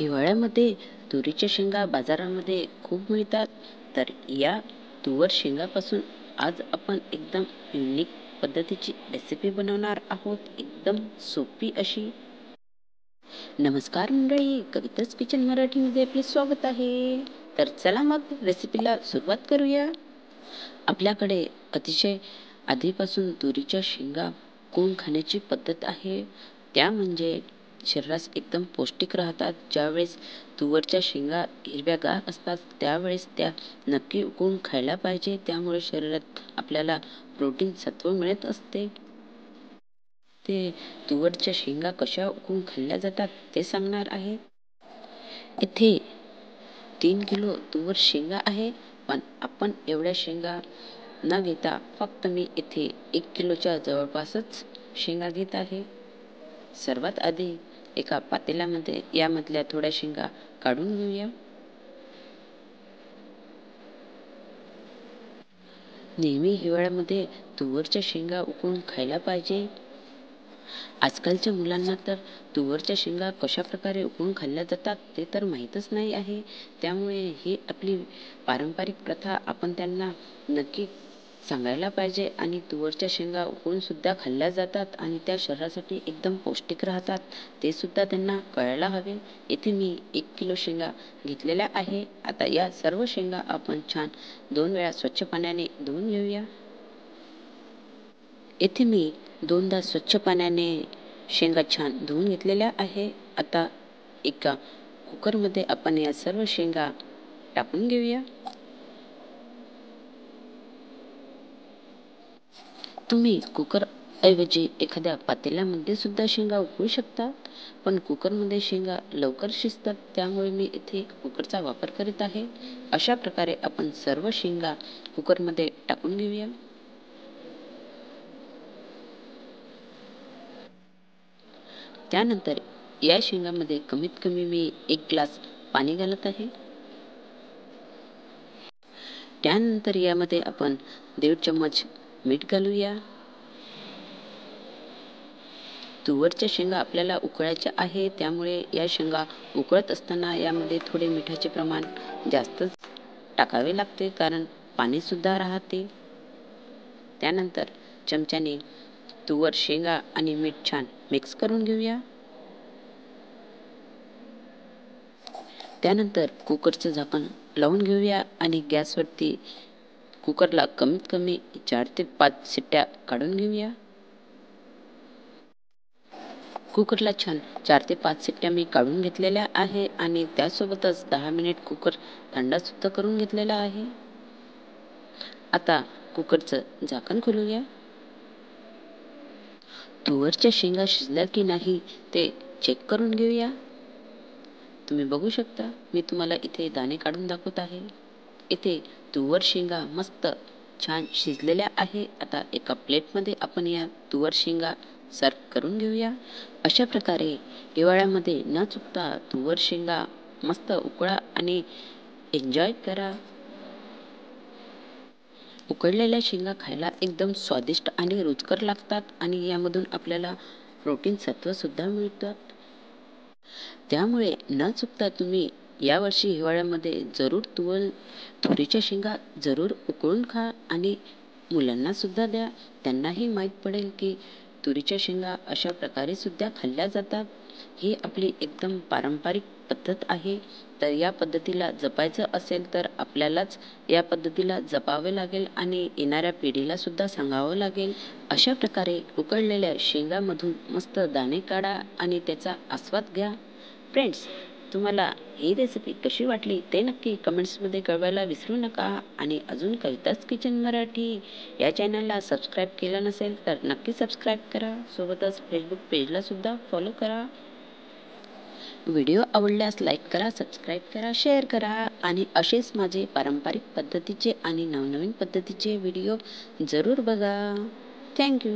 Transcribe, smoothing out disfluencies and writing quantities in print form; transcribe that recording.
हिवाळ्यामध्ये तुरीच्या शेंगा बाजारामध्ये खूप मिळतात. तर या तुवर शेंगापासून आज आपण एकदम युनिक पद्धतीची रेसिपी बनवणार आहोत, एकदम सोपी अशी. नमस्कार मंडळी, कविताच किचन मराठीमध्ये आपले स्वागत आहे. तर चला मग रेसिपीला सुरुवात करूया. आपल्याकडे अतिशय आधीपासून तुरीच्या शेंगा उकळून खाण्याची पद्धत आहे. त्या म्हणजे शरीरास एकदम पौष्टिक राहतात. ज्यावेळेस तुवरच्या शेंगा हिरव्यागार असतात त्यावेळेस त्या नक्की उकळून खायला पाहिजे. त्यामुळे शरीरात आपल्याला प्रोटीन सत्व मिळत असते. ते तुवरच्या शेंगा कशा उकळून खाल्ल्या जातात ते सांगणार आहे. इथे 3 किलो तुवर शेंगा आहे, पण आपण एवढ्या शेंगा न घेता फक्त मी इथे 1 किलोच्या जवळपासच शेंगा घेत आहे. सर्वात आधी एका पातेल्यामध्ये यामधल्या थोड्या शेंगा काढून घेऊया. नेहमी हिवाळ्यामध्ये तुवरच्या शेंगा उकळून खायला पाहिजे. आजकालच्या मुलांना तर तुवरच्या शेंगा कशा प्रकारे उकळून खाल्ल्या जातात ते तर माहीतच नाही आहे. त्यामुळे ही आपली पारंपरिक प्रथा आपण त्यांना नक्की सांगायला पाहिजे. आणि तुवरच्या शेंगा उकळून सुद्धा खाल्ल्या जातात आणि त्या शरीरासाठी एकदम पौष्टिक राहतात, ते सुद्धा त्यांना कळायला हवे. इथे मी 1 किलो शेंगा घेतलेल्या आहे. आता या सर्व शेंगा आपण छान 2 वेळा स्वच्छ पाण्याने धुवून घेऊया. येथे मी 2दा स्वच्छ पाण्याने शेंगा छान धुवून घेतलेल्या आहे. आता एका कुकरमध्ये आपण या सर्व शेंगा टाकून घेऊया. तुम्ही कुकर ऐवजी एखाद्या पातेल्यामध्ये सुद्धा शेंगा उकळू शकता, पण कुकरमध्ये शेंगा लवकर शिजतात, त्यामुळे मी इथे कुकरचा वापर करीत आहे. अशा प्रकारे आपण सर्व शेंगा कुकरमध्ये टाकून घेऊया. त्यानंतर या शेंगामध्ये कमीत कमी मी 1 ग्लास पाणी घालत आहे. त्यानंतर यामध्ये आपण 1.5 चम्मच मीठ घालूया. तुवरच्या शेंगा आपल्याला उकळायच्या आहे, त्यामुळे या शेंगा उकळत असताना यामध्ये थोडे मिठाचे प्रमाण जास्तच टाकावे लागते, कारण पाणी सुद्धा राहते. त्यानंतर चमच्याने तुवर शेंगा आणि मीठ छान मिक्स करून घेऊया. त्यानंतर कुकरचं झाकण लावून घेऊया आणि गॅसवरती कुकरला कमीत कमी 4 ते 5 शिट्ट्या काढून घेऊया. कुकरला छान 4 ते 5 शिट्ट्या मी काढून घेतलेल्या आहे आणि त्यासोबतच 10 मिनिट कुकर थंड सुद्धा करून घेतलेला आहे. आता कुकरचं झाकण खोलूया. तुवरच्या शेंगा शिजल्या की नाही ते चेक करून घेऊया. तुम्ही बघू शकता, मी तुम्हाला इथे दाणे काढून दाखवत आहे. इथे तुवर शेंगा मस्त छान शिजलेल्या आहे. आता एका प्लेटमध्ये आपण या तुवर शेंगा सर्व करून घेऊया. अशा प्रकारे हिवाळ्यामध्ये न चुकता तुवर शेंगा मस्त उकळा आणि एन्जॉय करा. उकडलेल्या शेंगा खायला एकदम स्वादिष्ट आणि रुचकर लागतात आणि यामधून आपल्याला प्रोटीन सत्व सुद्धा मिळतात. त्यामुळे न चुकता तुम्ही यावर्षी हिवाळ्यामध्ये जरूर तुरीच्या शेंगा जरूर उकळून खा आणि मुलांना सुद्धा द्या. त्यांनाही माहीत पडेल की तुरीच्या शेंगा अशा प्रकारे सुद्धा खाल्ल्या जातात. ही आपली एकदम पारंपरिक पद्धत आहे. तर या पद्धतीला जपायचं असेल तर आपल्यालाच या पद्धतीला जपावे लागेल आणि येणाऱ्या पिढीला सुद्धा सांगावं लागेल. अशा प्रकारे उकडलेल्या शेंगामधून मस्त दाणे काढा आणि त्याचा आस्वाद घ्या. फ्रेंड्स, तुम्हाला ही रेसिपी कशी वाटली ते नक्की कमेंट्समध्ये कळवायला विसरू नका. आणि अजून कविताच किचन मराठी या चॅनलला सबस्क्राईब केलं नसेल तर नक्की सबस्क्राईब करा. सोबतच फेसबुक पेजला सुद्धा फॉलो करा. व्हिडिओ आवडल्यास लाईक करा, सबस्क्राईब करा, शेअर करा आणि असेच माझे पारंपरिक पद्धतीचे आणि नवनवीन पद्धतीचे व्हिडिओ जरूर बघा. थँक्यू.